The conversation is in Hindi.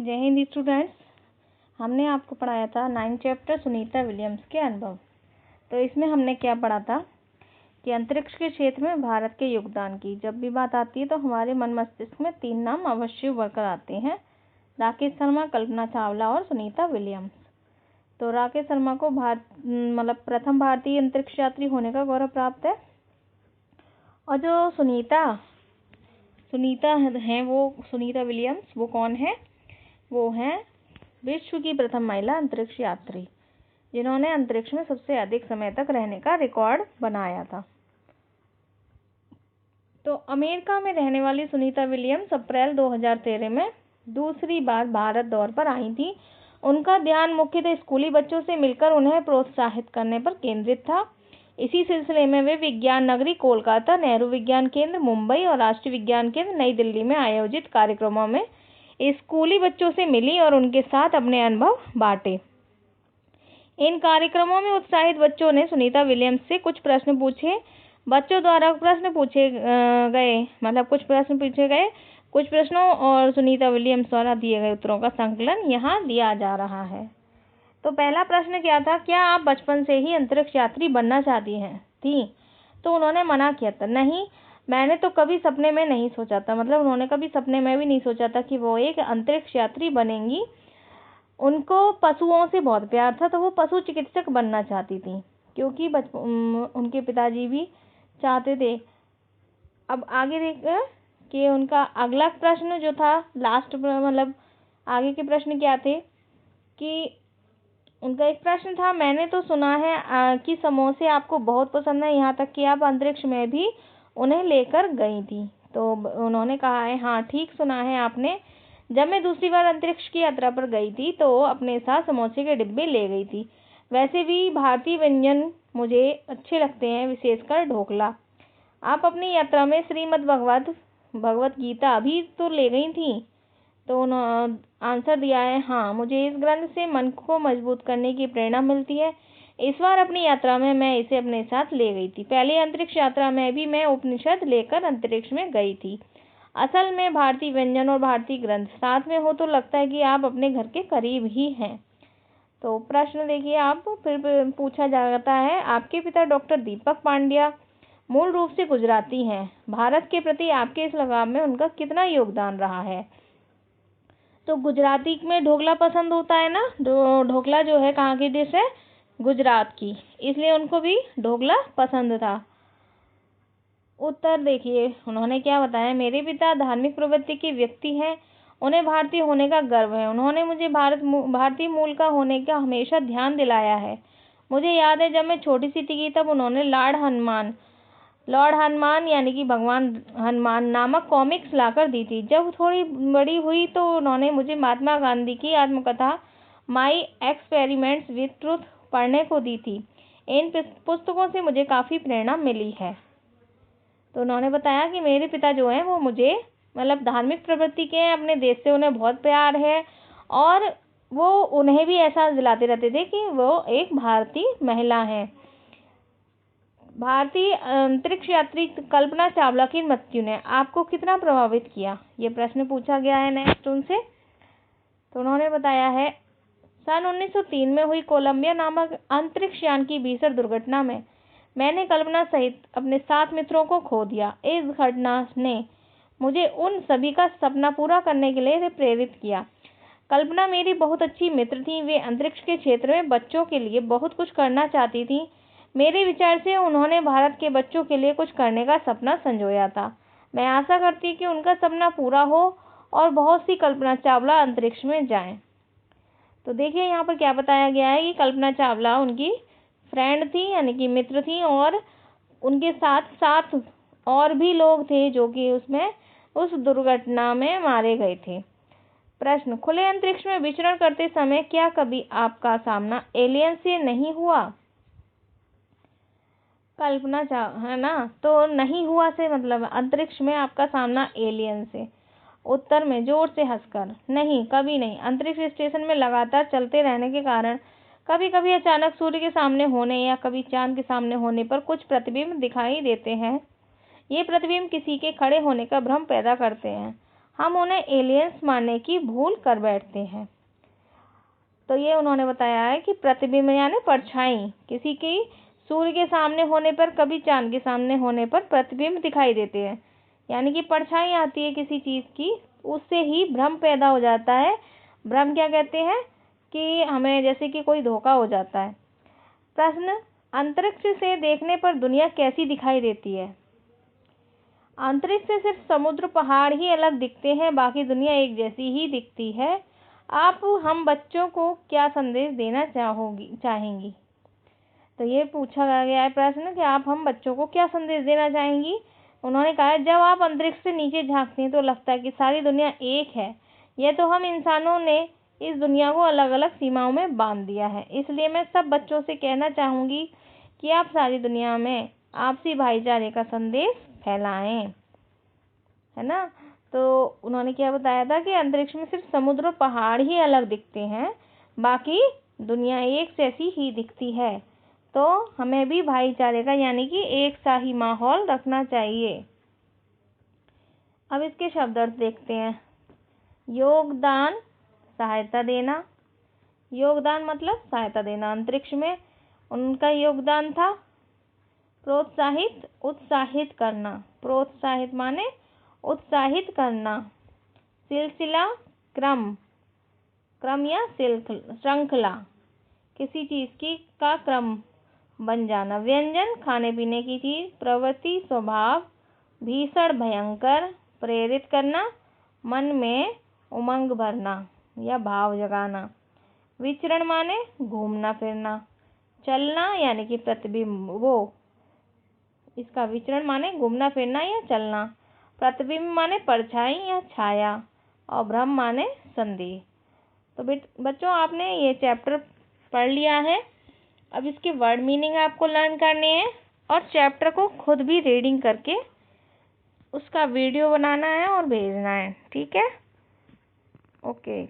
जय हिंद स्टूडेंट्स। हमने आपको पढ़ाया था 9 चैप्टर सुनीता विलियम्स के अनुभव। तो इसमें हमने क्या पढ़ा था कि अंतरिक्ष के क्षेत्र में भारत के योगदान की जब भी बात आती है तो हमारे मन मस्तिष्क में 3 नाम अवश्य उभर कर आते हैं, राकेश शर्मा, कल्पना चावला और सुनीता विलियम्स। तो राकेश शर्मा को प्रथम भारतीय अंतरिक्ष यात्री होने का गौरव प्राप्त है। और जो सुनीता है वो सुनीता विलियम्स, वो कौन है? वो है विश्व की प्रथम महिला अंतरिक्ष यात्री जिन्होंने अंतरिक्ष में सबसे अधिक समय तक रहने का रिकॉर्ड बनाया था। तो अमेरिका में रहने वाली सुनीता विलियम्स अप्रैल 2013 में दूसरी बार भारत दौरे पर आई थी। उनका ध्यान मुख्यतः स्कूली बच्चों से मिलकर उन्हें प्रोत्साहित करने पर केंद्रित था। इसी सिलसिले में वे विज्ञान नगरी कोलकाता, नेहरू विज्ञान केंद्र मुंबई और राष्ट्रीय विज्ञान केंद्र नई दिल्ली में आयोजित कार्यक्रमों में स्कूली बच्चों से मिली और उनके साथ अपने अनुभव बांटे। इन कार्यक्रमों में उत्साहित बच्चों ने सुनीता विलियम्स से कुछ प्रश्न पूछे। बच्चों द्वारा कुछ प्रश्नों और सुनीता विलियम्स द्वारा दिए गए उत्तरों का संकलन यहाँ दिया जा रहा है। तो पहला प्रश्न क्या था? क्या आप बचपन से ही अंतरिक्ष यात्री बनना चाहती थी? तो उन्होंने मना किया था, नहीं, मैंने तो कभी सपने में नहीं सोचा था। मतलब उन्होंने कभी सपने में भी नहीं सोचा था कि वो एक अंतरिक्ष यात्री बनेंगी। उनको पशुओं से बहुत प्यार था, तो वो पशु चिकित्सक बनना चाहती थी, क्योंकि उनके पिताजी भी चाहते थे। अब आगे देखिए कि उनका अगला प्रश्न जो था आगे के प्रश्न क्या थे कि उनका एक प्रश्न था, मैंने तो सुना है कि समोसे आपको बहुत पसंद है, यहाँ तक कि आप अंतरिक्ष में भी उन्हें लेकर गई थी। तो उन्होंने कहा है, हाँ ठीक सुना है आपने। जब मैं दूसरी बार अंतरिक्ष की यात्रा पर गई थी तो अपने साथ समोसे के डिब्बे ले गई थी। वैसे भी भारतीय व्यंजन मुझे अच्छे लगते हैं, विशेषकर ढोकला। आप अपनी यात्रा में श्रीमद् भगवत गीता भी तो ले गई थी। तो उन्होंने आंसर दिया है, हाँ, मुझे इस ग्रंथ से मन को मजबूत करने की प्रेरणा मिलती है। इस बार अपनी यात्रा में मैं इसे अपने साथ ले गई थी। पहली अंतरिक्ष यात्रा में भी मैं उपनिषद लेकर अंतरिक्ष में गई थी। असल में भारतीय व्यंजन और भारतीय ग्रंथ साथ में हो तो लगता है कि आप अपने घर के करीब ही हैं। तो प्रश्न देखिए, आप फिर पूछा जाता है, आपके पिता डॉक्टर दीपक पांड्या मूल रूप से गुजराती हैं। भारत के प्रति आपके इस लगाव में उनका कितना योगदान रहा है? तो गुजराती में ढोकला पसंद होता है ना, ढोकला जो है कहाँ की डिश है? गुजरात की, इसलिए उनको भी ढोकला पसंद था। उत्तर देखिए उन्होंने क्या बताया, मेरे पिता धार्मिक प्रवृत्ति के व्यक्ति हैं, उन्हें भारतीय होने का गर्व है। उन्होंने मुझे भारतीय मूल का होने का हमेशा ध्यान दिलाया है। मुझे याद है जब मैं छोटी सी थी तब उन्होंने लॉर्ड हनुमान यानी कि भगवान हनुमान नामक कॉमिक्स लाकर दी थी। जब थोड़ी बड़ी हुई तो उन्होंने मुझे महात्मा गांधी की आत्मकथा माई एक्सपेरिमेंट्स विद ट्रूथ पढ़ने को दी थी। इन पुस्तकों से मुझे काफ़ी प्रेरणा मिली है। तो उन्होंने बताया कि मेरे पिता जो हैं वो मुझे धार्मिक प्रवृत्ति के हैं, अपने देश से उन्हें बहुत प्यार है और वो उन्हें भी एहसास दिलाते रहते थे कि वो एक भारतीय महिला हैं। भारतीय अंतरिक्ष यात्री कल्पना चावला की मृत्यु ने आपको कितना प्रभावित किया? ये प्रश्न पूछा गया है नेक्स्ट उनसे। तो उन्होंने बताया है, सन 1903 में हुई कोलंबिया नामक अंतरिक्ष यान की भीषण दुर्घटना में मैंने कल्पना सहित अपने 7 मित्रों को खो दिया। इस घटना ने मुझे उन सभी का सपना पूरा करने के लिए प्रेरित किया। कल्पना मेरी बहुत अच्छी मित्र थी। वे अंतरिक्ष के क्षेत्र में बच्चों के लिए बहुत कुछ करना चाहती थी। मेरे विचार से उन्होंने भारत के बच्चों के लिए कुछ करने का सपना संजोया था। मैं आशा करती कि उनका सपना पूरा हो और बहुत सी कल्पना चावला अंतरिक्ष में जाएं। तो देखिए यहाँ पर क्या बताया गया है कि कल्पना चावला उनकी फ्रेंड थी यानी कि मित्र थी और उनके साथ 7 और भी लोग थे जो कि उस दुर्घटना में मारे गए थे। प्रश्न, खुले अंतरिक्ष में विचरण करते समय क्या कभी आपका सामना एलियन से नहीं हुआ? है ना, तो नहीं हुआ से अंतरिक्ष में आपका सामना एलियन से। उत्तर में जोर से हंसकर, नहीं, कभी नहीं। अंतरिक्ष स्टेशन में लगातार चलते रहने के कारण कभी कभी अचानक सूर्य के सामने होने या कभी चांद के सामने होने पर कुछ प्रतिबिंब दिखाई देते हैं। ये प्रतिबिंब किसी के खड़े होने का भ्रम पैदा करते हैं। हम उन्हें एलियंस मानने की भूल कर बैठते हैं। तो ये उन्होंने बताया है कि प्रतिबिंब यानी परछाई किसी की सूर्य के सामने होने पर, कभी चांद के सामने होने पर प्रतिबिंब दिखाई देते हैं, यानी कि परछाई आती है किसी चीज़ की, उससे ही भ्रम पैदा हो जाता है। भ्रम क्या कहते हैं कि हमें जैसे कि कोई धोखा हो जाता है। प्रश्न, अंतरिक्ष से देखने पर दुनिया कैसी दिखाई देती है? अंतरिक्ष से सिर्फ समुद्र पहाड़ ही अलग दिखते हैं, बाकी दुनिया एक जैसी ही दिखती है। आप हम बच्चों को क्या संदेश देना चाहेंगी? तो ये पूछा गया है प्रश्न कि आप हम बच्चों को क्या संदेश देना चाहेंगी। उन्होंने कहा है, जब आप अंतरिक्ष से नीचे झांकते हैं तो लगता है कि सारी दुनिया एक है। यह तो हम इंसानों ने इस दुनिया को अलग अलग सीमाओं में बांध दिया है। इसलिए मैं सब बच्चों से कहना चाहूँगी कि आप सारी दुनिया में आपसी भाईचारे का संदेश फैलाएं, है ना। तो उन्होंने क्या बताया था कि अंतरिक्ष में सिर्फ समुद्र और पहाड़ ही अलग दिखते हैं, बाकी दुनिया एक जैसी ही दिखती है। तो हमें भी भाईचारे का यानी कि एक सा ही माहौल रखना चाहिए। अब इसके शब्द अर्थ देखते हैं। योगदान, सहायता देना। योगदान मतलब सहायता देना। अंतरिक्ष में उनका योगदान था प्रोत्साहित, उत्साहित करना। प्रोत्साहित माने उत्साहित करना। सिलसिला, क्रम, क्रम या श्रृंखला, किसी चीज़ की का क्रम बन जाना। व्यंजन, खाने पीने की चीज़। प्रवृत्ति, स्वभाव। भीषण, भयंकर। प्रेरित करना, मन में उमंग भरना या भाव जगाना। विचरण माने घूमना फिरना। चलना यानी कि प्रतिबिंब, वो इसका विचरण माने घूमना फिरना या चलना। प्रतिबिंब माने परछाई या छाया, और भ्रम माने संदेह। तो बच्चों, आपने ये चैप्टर पढ़ लिया है। अब इसके वर्ड मीनिंग आपको लर्न करने हैं और चैप्टर को खुद भी रीडिंग करके उसका वीडियो बनाना है और भेजना है, ठीक है। ओके।